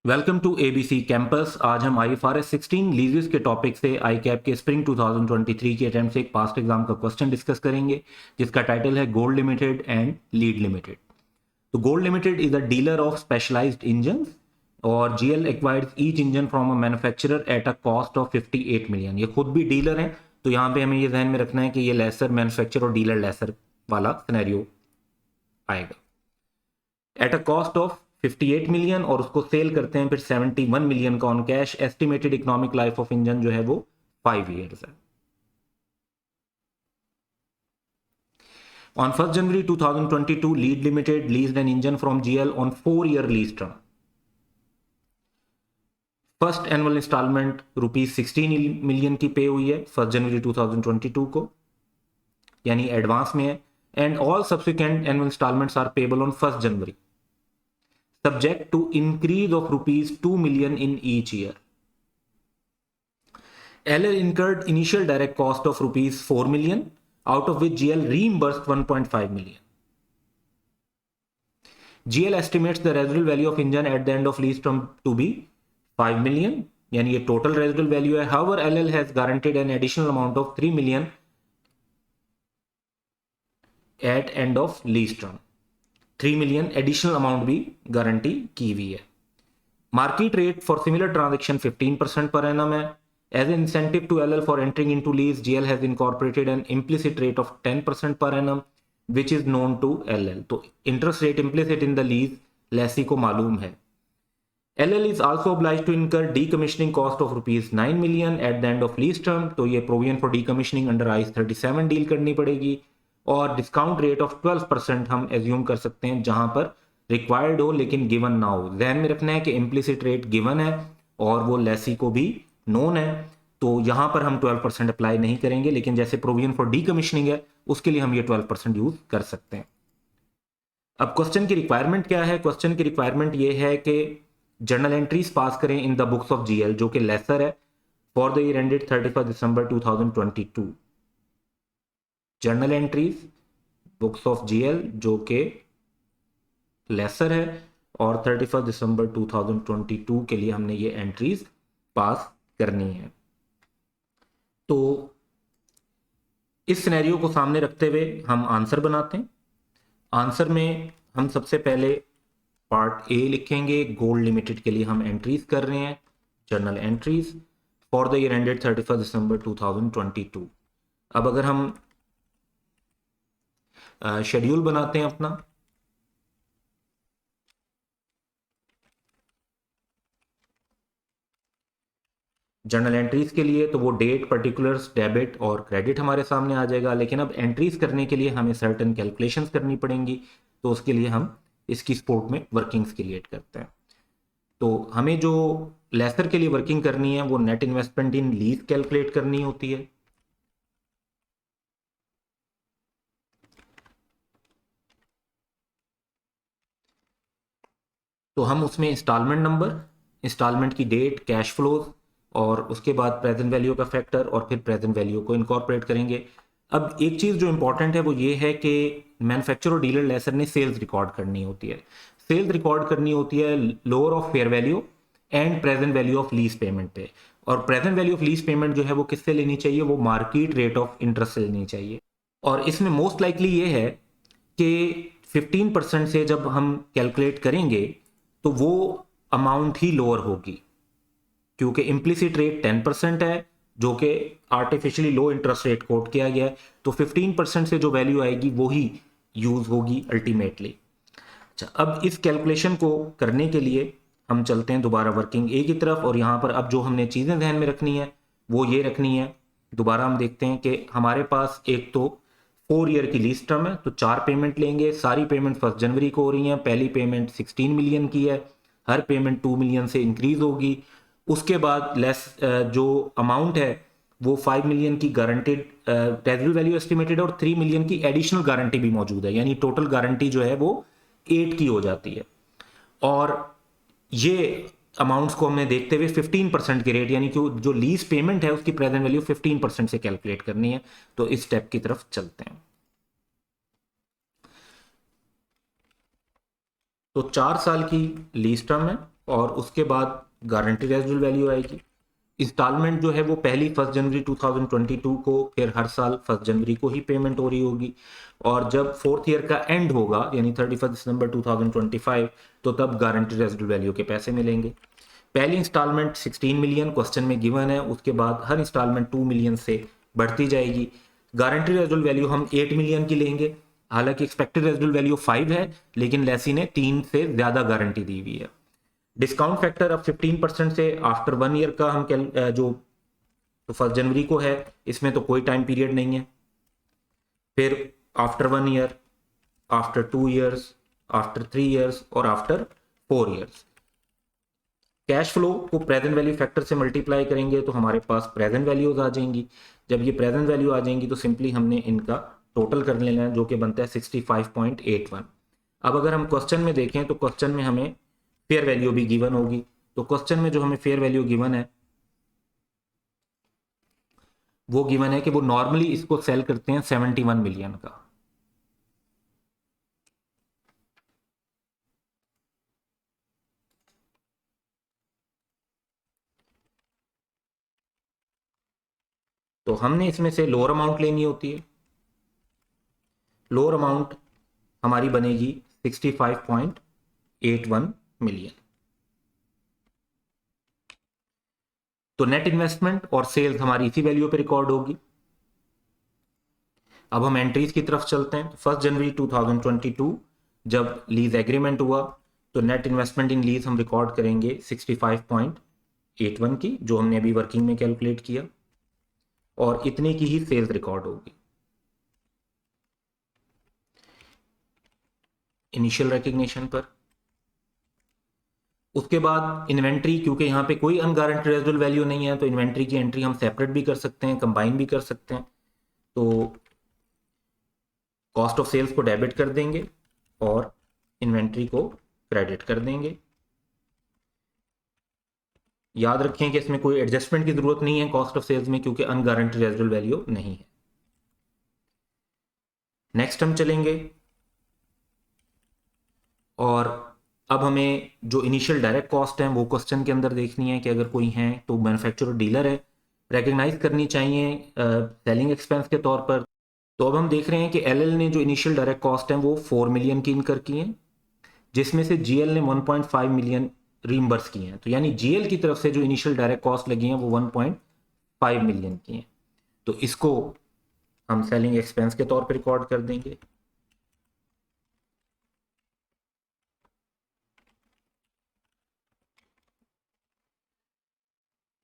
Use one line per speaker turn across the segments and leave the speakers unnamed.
Welcome to ABC campus. आज हम IFRS 16 लीजेस के टॉपिक से आई कैप के स्प्रिंग 2023 के अटेम्प्ट से एक पास्ट एग्जाम का क्वेश्चन डिस्कस करेंगे, जिसका टाइटल है gold limited and lead limited. तो gold limited is a dealer of specialised engines और GL acquires each engine from a manufacturer at a cost of 58 million. ये खुद भी डीलर हैं, तो यहाँ पे हमें ये ध्यान में रखना है कि ये लेसर मैन्युफैक्चर और डीलर लेसर वाला सिनेरियो आएगा। Eight a cost of 58 million और उसको सेल करते हैं फिर 71 मिलियन का on cash. Estimated economic life of engine जो है वो 5 ईयर्स है। On 1st January 2022, Lead Limited leased an engine from GL on 4-year lease term. First annual instalment ₹16 million की पे हुई है 1 जनवरी 2022 को, यानी एडवांस में है। And all subsequent annual instalments are payable on 1 January, subject to increase of ₹2 million in each year. LL incurred initial direct cost of ₹4 million, out of which GL reimbursed 1.5 million. GL estimates the residual value of engine at the end of lease term to be 5 million, यानी ये total residual value है। However, LL has guaranteed an additional amount of 3 million at end of lease term। 3 million additional amount भी guarantee की हुई है। Market rate for similar transaction 15% per annum है। As an incentive to LL for entering into lease, GL has incorporated an implicit rate of 10% per annum which is known to LL। तो interest rate implicit in the lease lessee को मालूम है। LL is also obliged to incur decommissioning cost of ₹9 million at the end of lease term। तो ये provision for decommissioning under IAS 37 deal करनी पड़ेगी। और discount rate of 12% हम assume कर सकते हैं, जहां पर रिक्वायर्ड हो लेकिन गिवन ना हो। ध्यान में रखना है कि इम्प्लिसिट रेट गिवन है और वो लेसी को भी नोन है, तो यहां पर हम 12% अप्लाई नहीं करेंगे, लेकिन जैसे प्रोविजन फॉर डीकमिशनिंग है उसके लिए हम ये 12% यूज कर सकते हैं। अब क्वेश्चन की रिक्वायरमेंट क्या है? क्वेश्चन की रिक्वायरमेंट ये है कि जर्नल एंट्रीज पास करें in the books of GL, जो कि लेसर है, for the year ended 31 December 2022। Journal entries books of GL जो कि लेसर है और 31 दिसंबर 2022 के लिए हमने ये एंट्रीज पास करनी है। तो इस सिनेरियो को सामने रखते हुए हम आंसर बनाते हैं। आंसर में हम सबसे पहले पार्ट ए लिखेंगे। गोल्ड लिमिटेड के लिए हम एंट्रीज कर रहे हैं, journal entries for the year ended 31 दिसंबर 2022। अब अगर हम शेड्यूल बनाते हैं अपना, जर्नल एंट्रीज के लिए, तो वो डेट, पर्टिकुलर्स, डेबिट और क्रेडिट हमारे सामने आ जाएगा। लेकिन अब एंट्रीज करने के लिए हमें सर्टेन कैलकुलेशंस करनी पड़ेंगी, तो उसके लिए हम इसकी सपोर्ट में वर्किंग्स क्रिएट करते हैं। तो हमें जो लेसर के लिए वर्किंग करनी है वो नेट इन्वेस्टमेंट इन लीज कैलकुलेट करनी होती है। तो हम उसमें इंस्टॉलमेंट नंबर, इंस्टॉलमेंट की डेट, कैश फ्लोज और उसके बाद प्रेजेंट वैल्यू का फैक्टर और फिर प्रेजेंट वैल्यू को इनकॉर्पोरेट करेंगे। अब एक चीज़ जो इंपॉर्टेंट है वो ये है कि मैन्युफैक्चरर और डीलर लेसर ने सेल्स रिकॉर्ड करनी होती है। सेल्स रिकॉर्ड करनी होती है lower of fair value and present value of lease payment पे। और present value of lease payment जो है वो किससे लेनी चाहिए? वो मार्केट रेट ऑफ इंटरेस्ट से लेनी चाहिए। और इसमें मोस्ट लाइकली ये है कि 15% से जब हम कैलकुलेट करेंगे तो वो अमाउंट ही लोअर होगी, क्योंकि इम्प्लिसिट रेट 10% है जो कि आर्टिफिशियली लो इंटरेस्ट रेट कोट किया गया है। तो 15% से जो वैल्यू आएगी वो ही यूज होगी अल्टीमेटली। अच्छा, अब इस कैलकुलेशन को करने के लिए हम चलते हैं दोबारा वर्किंग ए की तरफ। और यहाँ पर अब जो हमने चीज़ें ध्यान में रखनी है वो ये रखनी है। दोबारा हम देखते हैं कि हमारे पास एक तो 4 ईयर की लीज टर्म है, तो 4 पेमेंट लेंगे। सारी पेमेंट 1 जनवरी को हो रही हैं। पहली पेमेंट 16 मिलियन की है, हर पेमेंट 2 मिलियन से इंक्रीज होगी। उसके बाद लेस जो अमाउंट है वो 5 मिलियन की गारंटेड रेजिडुअल वैल्यू एस्टिमेटेड और 3 मिलियन की एडिशनल गारंटी भी मौजूद है, यानी टोटल गारंटी जो है वो 8 की हो जाती है। और ये अमाउंट्स को हमने देखते हुए 15% की रेट, यानी कि जो लीज पेमेंट है उसकी प्रेजेंट वैल्यू 15% से कैलकुलेट करनी है। तो इस स्टेप की तरफ चलते हैं। तो 4 साल की लीज टर्म है और उसके बाद गारंटी रेजिडुअल वैल्यू आएगी। इंस्टॉलमेंट जो है वो पहली 1 जनवरी 2022 को, फिर हर साल 1 जनवरी को ही पेमेंट हो रही होगी। और जब 4th ईयर का एंड होगा यानी 31 दिसंबर 2025, तो तब गारंटी रेजिडुअल वैल्यू के पैसे मिलेंगे। पहली इंस्टॉलमेंट 16 मिलियन क्वेश्चन में गिवन है, उसके बाद हर इंस्टॉलमेंट 2 मिलियन से बढ़ती जाएगी। गारंटी रेजिडुअल वैल्यू हम 8 मिलियन की लेंगे। हालांकि एक्सपेक्टेड रेजिडुअल वैल्यू 5 है, लेकिन लेसी ने 3 से ज्यादा गारंटी दी हुई है। डिस्काउंट फैक्टर अब 15% से आफ्टर 1 ईयर का हम जो तो 1 जनवरी को है, इसमें तो कोई टाइम पीरियड नहीं है। फिर after 1 year, after 2 years, after 3 years और आफ्टर 4 ईयर्स। कैश फ्लो को प्रेजेंट वैल्यू फैक्टर से मल्टीप्लाई करेंगे तो हमारे पास प्रेजेंट वैल्यूज आ जाएंगी। जब ये प्रेजेंट वैल्यू आ जाएंगी तो सिंपली हमने इनका टोटल कर लेना है, जो कि बनता है 65.81। अब अगर हम क्वेश्चन में देखें तो क्वेश्चन में हमें फेयर वैल्यू भी गिवन होगी। तो क्वेश्चन में जो हमें फेयर वैल्यू गिवन है वो गिवन है कि वो नॉर्मली इसको सेल करते हैं 71 मिलियन का। तो हमने इसमें से लोअर अमाउंट लेनी होती है। लोअर अमाउंट हमारी बनेगी 65.81 मिलियन। तो नेट इन्वेस्टमेंट और सेल्स हमारी इसी वैल्यू पे रिकॉर्ड होगी। अब हम एंट्रीज की तरफ चलते हैं। 1 जनवरी 2022 जब लीज एग्रीमेंट हुआ तो नेट इन्वेस्टमेंट इन लीज हम रिकॉर्ड करेंगे 65.81 की, जो हमने अभी वर्किंग में कैलकुलेट किया, और इतने की ही सेल्स रिकॉर्ड होगी। इनिशियल रिकग्निशन पर। उसके बाद इन्वेंट्री, क्योंकि यहाँ पे कोई अनगारंटेड रेजिडुअल वैल्यू नहीं है तो इन्वेंट्री की एंट्री हम सेपरेट भी कर सकते हैं, कंबाइन भी कर सकते हैं। तो कॉस्ट ऑफ सेल्स को डेबिट कर देंगे और इन्वेंट्री को क्रेडिट कर देंगे। याद रखें कि इसमें कोई एडजस्टमेंट की जरूरत नहीं है कॉस्ट ऑफ सेल्स में, क्योंकि अनगारंटेड रेजिडुअल वैल्यू नहीं है। नेक्स्ट हम चलेंगे और अब हमें जो इनिशियल डायरेक्ट कॉस्ट है वो क्वेश्चन के अंदर देखनी है कि अगर कोई है तो मैन्युफैक्चरर डीलर है, रिकग्नाइज करनी चाहिए सेलिंग एक्सपेंस के तौर पर। तो अब हम देख रहे हैं कि एलएल ने जो इनिशियल डायरेक्ट कॉस्ट है वो 4 मिलियन की इनकर की है, जिसमें से जीएल ने 1.5 मिलियन रीइंबर्स किए हैं। तो यानी जीएल की तरफ से जो इनिशियल डायरेक्ट कॉस्ट लगी हैं वो 1.5 मिलियन की हैं। तो इसको हम सेलिंग एक्सपेंस के तौर पर रिकॉर्ड कर देंगे।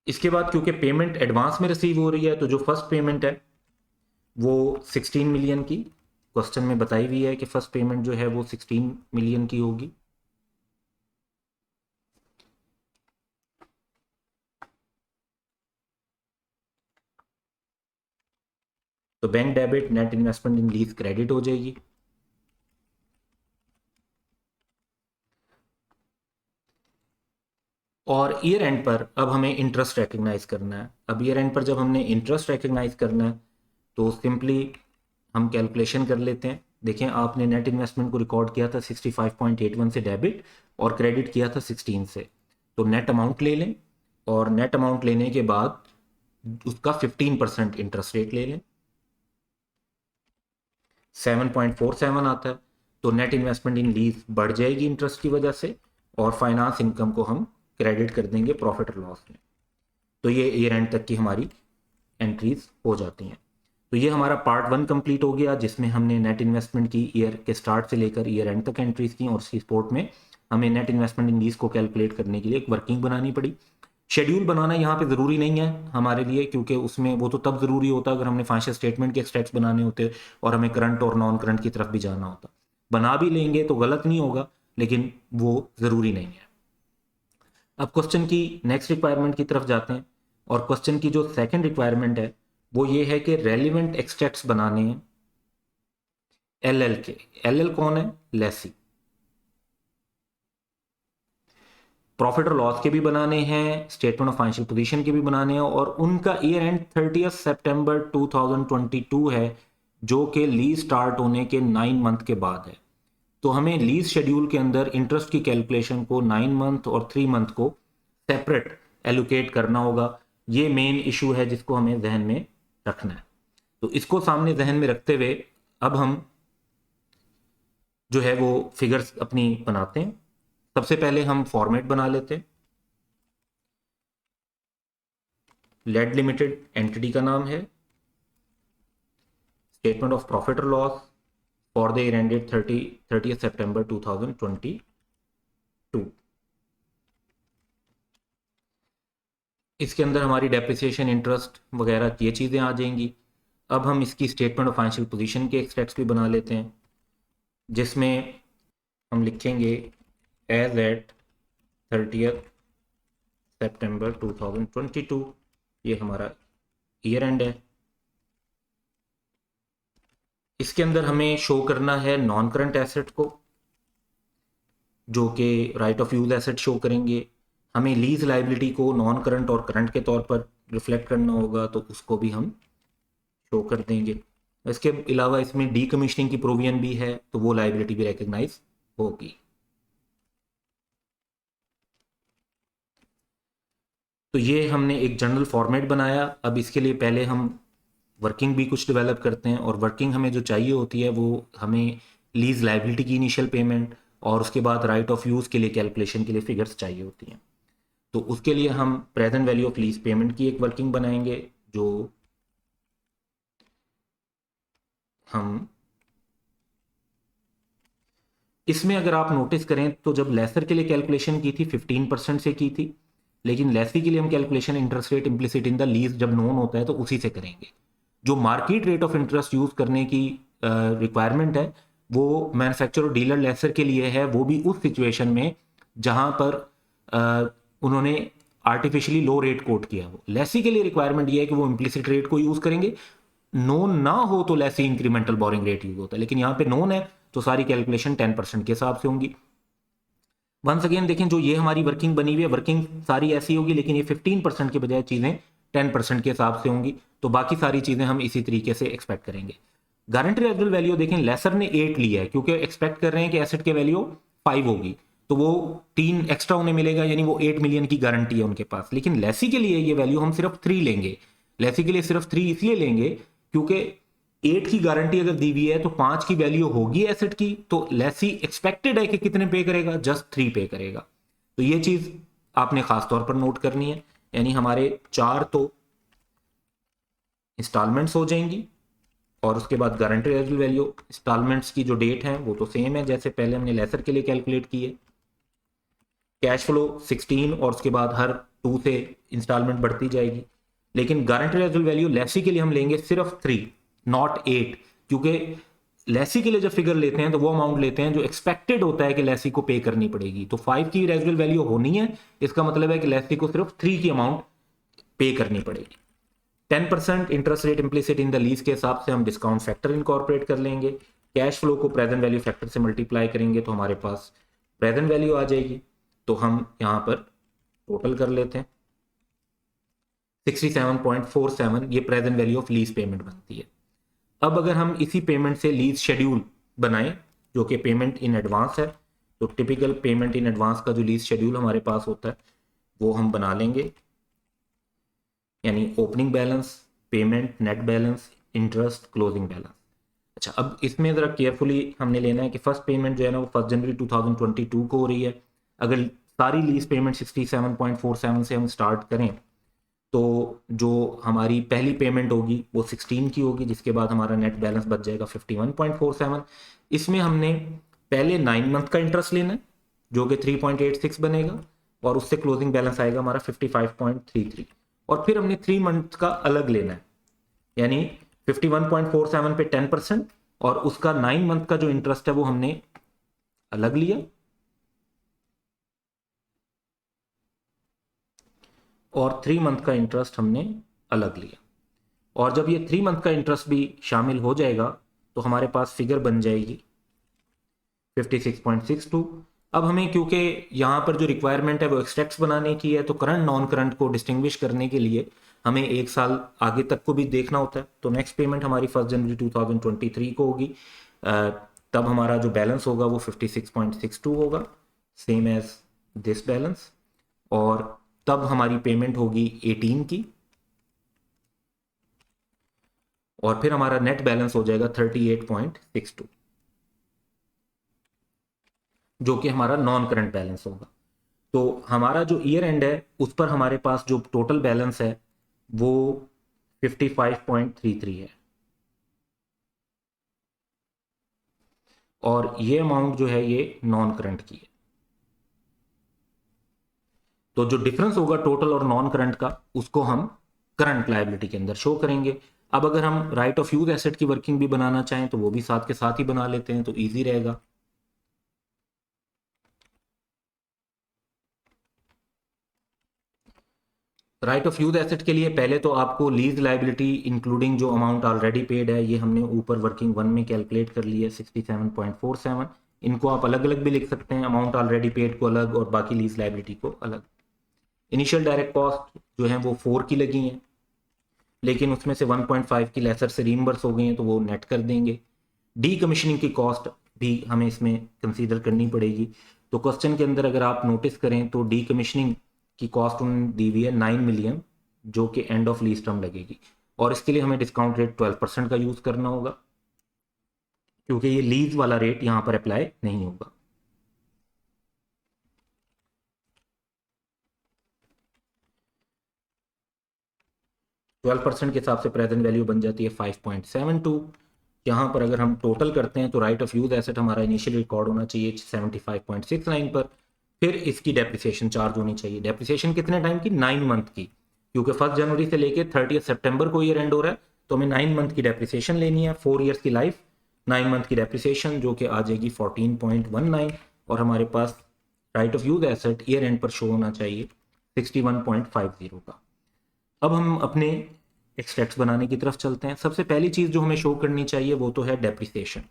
इसके बाद क्योंकि पेमेंट एडवांस में रिसीव हो रही है तो जो फर्स्ट पेमेंट है वो 16 मिलियन की क्वेश्चन में बताई हुई है कि फर्स्ट पेमेंट जो है वो 16 मिलियन की होगी। तो बैंक डेबिट नेट इन्वेस्टमेंट इन लीज क्रेडिट हो जाएगी। और ईयर एंड पर अब हमें इंटरेस्ट रिकग्नाइज करना है। अब ईयर एंड पर जब हमने इंटरेस्ट रिकग्नाइज करना है तो सिंपली हम कैलकुलेशन कर लेते हैं। देखें, आपने नेट इन्वेस्टमेंट को रिकॉर्ड किया था 65.81 से डेबिट और क्रेडिट किया था 16 से। तो नेट अमाउंट ले लें और नेट अमाउंट लेने के बाद उसका 15% इंटरेस्ट रेट ले लें। 7.47 आता है। तो नेट इन्वेस्टमेंट इन लीज बढ़ जाएगी इंटरेस्ट की वजह से, और फाइनेंस इनकम को हम क्रेडिट कर देंगे प्रॉफिट और लॉस में। तो ये ईयर एंड तक की हमारी एंट्रीज हो जाती हैं। तो ये हमारा पार्ट 1 कंप्लीट हो गया, जिसमें हमने नेट इन्वेस्टमेंट की ईयर के स्टार्ट से लेकर ईयर एंड तक एंट्रीज की, और सी स्पोर्ट में हमें नेट इन्वेस्टमेंट इन लीज को कैलकुलेट करने के लिए एक वर्किंग बनानी पड़ी। शेड्यूल बनाना यहाँ पे ज़रूरी नहीं है हमारे लिए, क्योंकि उसमें वो तो तब ज़रूरी होता अगर हमने फाइनेंशियल स्टेटमेंट के एक्सट्रैक्ट्स बनाने होते और हमें करंट और नॉन करंट की तरफ भी जाना होता। बना भी लेंगे तो गलत नहीं होगा, लेकिन वो ज़रूरी नहीं है। अब क्वेश्चन की नेक्स्ट रिक्वायरमेंट की तरफ जाते हैं, और क्वेश्चन की जो सेकंड रिक्वायरमेंट है वो ये है कि रेलिवेंट एक्सट्रैक्ट्स बनाने हैं एलएल के। एलएल कौन है? लेसी। प्रॉफिट और लॉस के भी बनाने हैं, स्टेटमेंट ऑफ फाइनेंशियल पोजीशन के भी बनाने हैं, और उनका ईयर एंड 30 सितंबर 2022 है, जो कि लीज स्टार्ट होने के 9 मंथ के बाद है। तो हमें लीज शेड्यूल के अंदर इंटरेस्ट की कैलकुलेशन को 9 मंथ और 3 मंथ को सेपरेट एलोकेट करना होगा। ये मेन इशू है जिसको हमें जहन में रखना है। तो इसको सामने जहन में रखते हुए अब हम जो है वो फिगर्स अपनी बनाते हैं। सबसे पहले हम फॉर्मेट बना लेते हैं। लेड लिमिटेड एंटिटी का नाम है, स्टेटमेंट ऑफ प्रॉफिट और loss for the year ended 30 सितंबर 2022। इसके अंदर हमारी डेप्रिसिएशन, इंटरेस्ट वगैरह ये चीज़ें आ जाएंगी। अब हम इसकी स्टेटमेंट ऑफ फाइनेंशियल पोजीशन के एक्सट्रैक्ट्स भी बना लेते हैं, जिसमें हम लिखेंगे एज एट 30 सितंबर 2022, ये हमारा ईयर एंड है। इसके अंदर हमें शो करना है नॉन करंट एसेट को, जो कि right of use asset show करेंगे। हमें लीज लाइबिलिटी को नॉन करंट और करंट के तौर पर रिफ्लेक्ट करना होगा, तो उसको भी हम शो कर देंगे। इसके अलावा इसमें डीकमीशनिंग की प्रोविजन भी है, तो वो लाइबिलिटी भी रिकग्नाइज होगी। तो ये हमने एक जनरल फॉर्मेट बनाया। अब इसके लिए पहले हम वर्किंग भी कुछ डेवलप करते हैं, और वर्किंग हमें जो चाहिए होती है वो हमें लीज लाइबिलिटी की इनिशियल पेमेंट और उसके बाद राइट ऑफ यूज़ के लिए कैलकुलेशन के लिए फिगर्स चाहिए होती हैं। तो उसके लिए हम present value of lease payment की एक वर्किंग बनाएंगे, जो हम इसमें अगर आप नोटिस करें तो जब लेसर के लिए कैलकुलेशन की थी 15% से की थी, लेकिन लेसी के लिए हम calculation interest rate implicit in the lease जब नोन होता है तो उसी से करेंगे। जो market rate of interest use करने की रिक्वायरमेंट है वो मैन्युफैक्चरर और डीलर लेसर के लिए है, वो भी उस सिचुएशन में जहां पर उन्होंने आर्टिफिशियली लो रेट कोट किया। वो लेसी के लिए रिक्वायरमेंट ये है कि वो इम्प्लिसिट रेट को यूज करेंगे। नोन ना हो तो lessee incremental borrowing rate use होता है, लेकिन यहाँ पे नोन है तो सारी कैलकुलेशन 10% के हिसाब से होंगी। वंस अगेन देखें, जो ये हमारी वर्किंग बनी हुई है, वर्किंग सारी ऐसी होगी, लेकिन ये 15% के बजाय चीज़ें 10% के हिसाब से होंगी। तो बाकी सारी चीज़ें हम इसी तरीके से एक्सपेक्ट करेंगे। गारंटी रेजिडुअल वैल्यू देखें, लेसर ने 8 लिया है क्योंकि एक्सपेक्ट कर रहे हैं कि एसेट की वैल्यू 5 होगी, तो वो 3 एक्स्ट्रा उन्हें मिलेगा, यानी वो 8 मिलियन की गारंटी है उनके पास। लेकिन लेसी के लिए ये वैल्यू हम सिर्फ 3 लेंगे। लेसी के लिए सिर्फ 3 इसलिए लेंगे क्योंकि 8 की गारंटी अगर दी हुई है तो 5 की वैल्यू होगी एसेट की, तो लेसी एक्सपेक्टेड है कि कितने पे करेगा, जस्ट 3 पे करेगा। तो ये चीज आपने खास तौर पर नोट करनी है। यानी हमारे 4 तो इंस्टॉलमेंट्स हो जाएंगी, और उसके बाद गारंटी रेजिडुअल वैल्यू, इंस्टॉलमेंट्स की जो डेट है वो तो सेम है जैसे पहले हमने लेसर के लिए कैलकुलेट की है। कैश फ्लो 16 और उसके बाद हर 2 से इंस्टॉलमेंट बढ़ती जाएगी। लेकिन गारंटी रेजिडुअल वैल्यू लेसी के लिए हम लेंगे सिर्फ 3, नॉट 8, क्योंकि लेसी के लिए जब फिगर लेते हैं तो वो अमाउंट लेते हैं जो एक्सपेक्टेड होता है कि लेसी को पे करनी पड़ेगी। तो 5 की रेजिडुअल वैल्यू होनी है, इसका मतलब है कि लेसी को सिर्फ 3 की अमाउंट पे करनी पड़ेगी। 10% interest rate implicit in the lease के हिसाब से हम डिस्काउंट फैक्टर इनकॉर्पोरेट कर लेंगे। कैश फ्लो को प्रेजेंट वैल्यू फैक्टर से मल्टीप्लाई करेंगे तो हमारे पास प्रेजेंट वैल्यू आ जाएगी। तो हम यहां पर टोटल कर लेते हैं 67.47, ये present value of lease payment बनती है। अब अगर हम इसी पेमेंट से लीज शेड्यूल बनाएं जो कि पेमेंट इन एडवांस है, तो टिपिकल पेमेंट इन एडवांस का जो लीज शेड्यूल हमारे पास होता है वो हम बना लेंगे। यानी opening balance, payment, net balance, interest, closing balance. अच्छा, अब इसमें ज़रा केयरफुली हमने लेना है कि फर्स्ट पेमेंट जो है ना वो 1 जनवरी 2022 को हो रही है। अगर सारी लीज पेमेंट 67.47 से हम स्टार्ट करें तो जो हमारी पहली पेमेंट होगी वो 16 की होगी, जिसके बाद हमारा नेट बैलेंस बच जाएगा 51.47। इसमें हमने पहले 9 मंथ का इंटरेस्ट लेना है जो कि 3.86 बनेगा, और उससे क्लोजिंग बैलेंस आएगा हमारा 55.33, और फिर हमने 3 मंथ का अलग लेना है, यानी 51.47 पे 10%, और उसका 9 मंथ का जो इंटरेस्ट है वो हमने अलग लिया, और 3 मंथ का इंटरेस्ट हमने अलग लिया। और जब ये 3 मंथ का इंटरेस्ट भी शामिल हो जाएगा तो हमारे पास फिगर बन जाएगी 56.62। अब हमें क्योंकि यहाँ पर जो रिक्वायरमेंट है वो एक्सट्रैक्ट्स बनाने की है, तो करंट नॉन करंट को डिस्टिंग्विश करने के लिए हमें 1 साल आगे तक को भी देखना होता है। तो नेक्स्ट पेमेंट हमारी 1 जनवरी 2023 को होगी तब हमारा जो बैलेंस होगा वो 56.62 होगा, सेम एज दिस बैलेंस। और तब हमारी पेमेंट होगी 18 की, और फिर हमारा नेट बैलेंस हो जाएगा 38.62, जो कि हमारा नॉन करंट बैलेंस होगा। तो हमारा जो ईयर एंड है उस पर हमारे पास जो टोटल बैलेंस है वो 55.33 है, और ये अमाउंट जो है ये नॉन करंट की है। तो जो डिफरेंस होगा टोटल और नॉन करंट का, उसको हम करंट लायबिलिटी के अंदर शो करेंगे। अब अगर हम राइट ऑफ यूज एसेट की वर्किंग भी बनाना चाहें तो वो भी साथ के साथ ही बना लेते हैं, तो ईजी रहेगा। राइट ऑफ यूज एसेट के लिए पहले तो आपको लीज लायबिलिटी इंक्लूडिंग जो अमाउंट ऑलरेडी पेड है, ये हमने ऊपर वर्किंग वन में कैलकुलेट कर लिया है 67.47। इनको आप अलग अलग भी लिख सकते हैं, अमाउंट ऑलरेडी पेड को अलग और बाकी लीज लायबिलिटी को अलग। इनिशियल डायरेक्ट कॉस्ट जो है वो 4 की लगी हैं, लेकिन उसमें से 1.5 की लेसर से रीइंबर्स हो गई हैं, तो वो नेट कर देंगे। डी कमीशनिंग की कॉस्ट भी हमें इसमें कंसीडर करनी पड़ेगी। तो क्वेश्चन के अंदर अगर आप नोटिस करें तो डी कमीशनिंग की कॉस्ट उन्होंने दी हुई है 9 मिलियन, जो कि एंड ऑफ लीज टर्म लगेगी, और इसके लिए हमें डिस्काउंट रेट 12% का यूज करना होगा, क्योंकि ये लीज वाला रेट यहां पर अप्लाई नहीं होगा। ट्वेल्व परसेंट के हिसाब से प्रेजेंट वैल्यू बन जाती है 5.72। यहाँ पर अगर हम टोटल करते हैं तो राइट ऑफ यूज एसेट हमारा इनिशियल रिकॉर्ड होना चाहिए 75.69 पर, फिर इसकी डेप्रिसिएशन चार्ज होनी चाहिए। डेप्रिसिएशन कितने टाइम की? 9 मंथ की, क्योंकि 1 जनवरी से लेके 30 सितंबर को ईयर एंड हो रहा है, तो हमें 9 मंथ की डेप्रिसिएशन लेनी है। 4 ईयर्स की लाइफ, 9 मंथ की डेप्रिसिएशन, जो कि आ जाएगी 14.19, और हमारे पास right of use asset year end पर शो होना चाहिए 61.50 का। अब हम अपने एक्सट्रैक्ट्स बनाने की तरफ चलते हैं। सबसे पहली चीज़ जो हमें शो करनी चाहिए वो तो है डेप्रिसिएशन।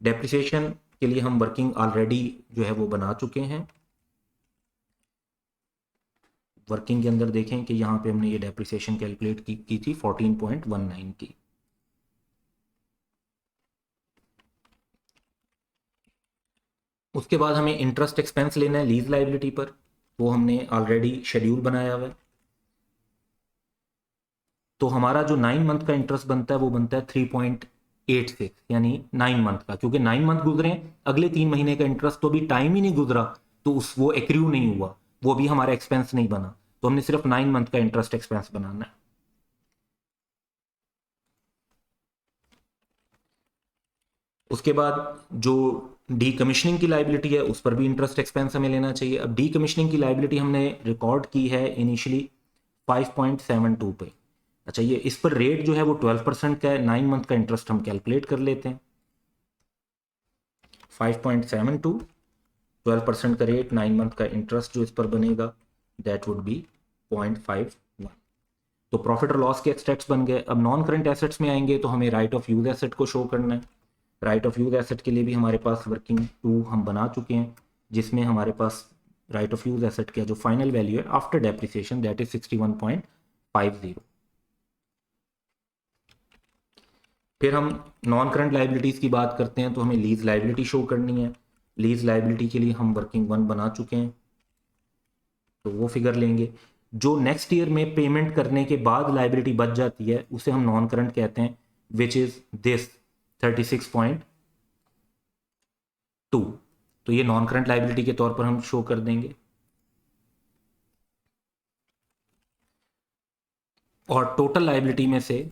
डेप्रिसिएशन के लिए हम वर्किंग ऑलरेडी जो है वो बना चुके हैं। वर्किंग के अंदर देखें कि यहाँ पे हमने ये डेप्रिसिएशन कैलकुलेट की थी 14.19 की। उसके बाद हमें इंटरेस्ट एक्सपेंस लेना है लीज लाइबिलिटी पर, वो हमने ऑलरेडी शेड्यूल बनाया हुआ है। तो हमारा जो 9 मंथ का इंटरेस्ट बनता है वो बनता है 3.86, यानी 9 मंथ का, क्योंकि 9 मंथ गुजरे, अगले 3 महीने का इंटरेस्ट तो अभी टाइम ही नहीं गुजरा, तो उस वो एक्रू नहीं हुआ, वो भी हमारा एक्सपेंस नहीं बना, तो हमने सिर्फ 9 मंथ का इंटरेस्ट एक्सपेंस बनाना है। उसके बाद जो डी कमीशनिंग की लाइबिलिटी है उस पर भी इंटरेस्ट एक्सपेंस हमें लेना चाहिए। अब डी कमीशनिंग की लाइबिलिटी हमने रिकॉर्ड की है इनिशियली 5.72 पे। अच्छा, ये इस पर रेट जो है वो 12% का है। 9 मंथ का इंटरेस्ट हम कैलकुलेट कर लेते हैं। 5.72, 12% का रेट, 9 मंथ का इंटरेस्ट जो इस पर बनेगा दैट वुड बी 0.51। तो प्रॉफिट और लॉस के एक्सट्रैक्ट्स बन गए। अब नॉन करंट एसेट्स में आएंगे तो हमें राइट ऑफ यूज एसेट को शो करना है। राइट ऑफ यूज एसेट के लिए भी हमारे पास वर्किंग 2 हम बना चुके हैं, जिसमें हमारे पास राइट ऑफ यूज एसेट का जो फाइनल वैल्यू है आफ्टर डेप्रिसिएशन दैट इज 61.50। फिर हम नॉन करंट लाइबिलिटीज़ की बात करते हैं तो हमें लीज लाइबिलिटी शो करनी है। लीज लाइबिलिटी के लिए हम वर्किंग 1 बना चुके हैं, तो वो फिगर लेंगे। जो नेक्स्ट ईयर में पेमेंट करने के बाद लाइबिलिटी बच जाती है उसे हम नॉन करंट कहते हैं, विच इज दिस 36.2। तो ये नॉन करंट लाइबिलिटी के तौर पर हम शो कर देंगे। और टोटल लाइबिलिटी में से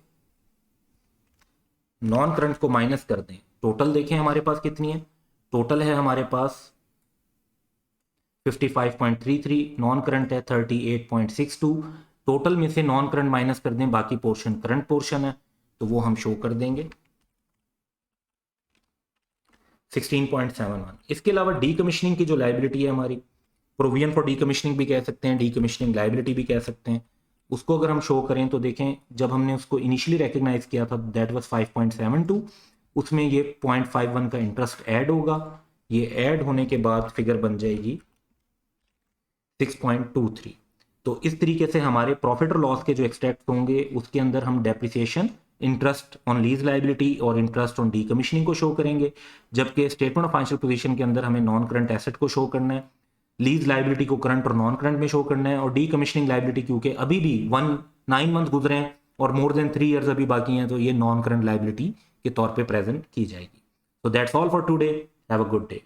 नॉन करंट को माइनस कर दें। टोटल देखें हमारे पास कितनी है, टोटल है हमारे पास 55.33, नॉन करंट है 38.62। टोटल में से नॉन करंट माइनस कर दें, बाकी पोर्शन करंट पोर्शन है, तो वो हम शो कर देंगे 16.71। इसके अलावा डी कमीशनिंग की जो लाइबिलिटी है हमारी, प्रोविजन फॉर डी कमीशनिंग भी कह सकते हैं, डी कमीशनिंग लाइबिलिटी भी कह सकते हैं, उसको अगर हम शो करें तो देखें जब हमने उसको इनिशियली रिकग्नाइज किया था दैट वाज 5.72, उसमें ये 0.51 का इंटरेस्ट ऐड होगा। ये ऐड होने के बाद फिगर बन जाएगी 6.23। तो इस तरीके से हमारे प्रॉफिट और लॉस के जो एक्सट्रैक्ट होंगे उसके अंदर हम depreciation interest on lease liability और इंटरेस्ट ऑन डीकमीशनिंग को शो करेंगे, जबकि स्टेटमेंट ऑफ फाइनेंशियल पोजीशन के अंदर हमें नॉन करंट एसेट को शो करना है, लीज लाइबिलिटी को करंट और नॉन करंट में शो करना है, और डीकमीशनिंग लाइबिलिटी क्योंकि अभी भी 9 मंथ गुजरे हैं और मोर देन 3 ईयर्स अभी बाकी हैं, तो ये नॉन करंट लाइबिलिटी के तौर पे प्रेजेंट की जाएगी। So that's all for today, have a good day.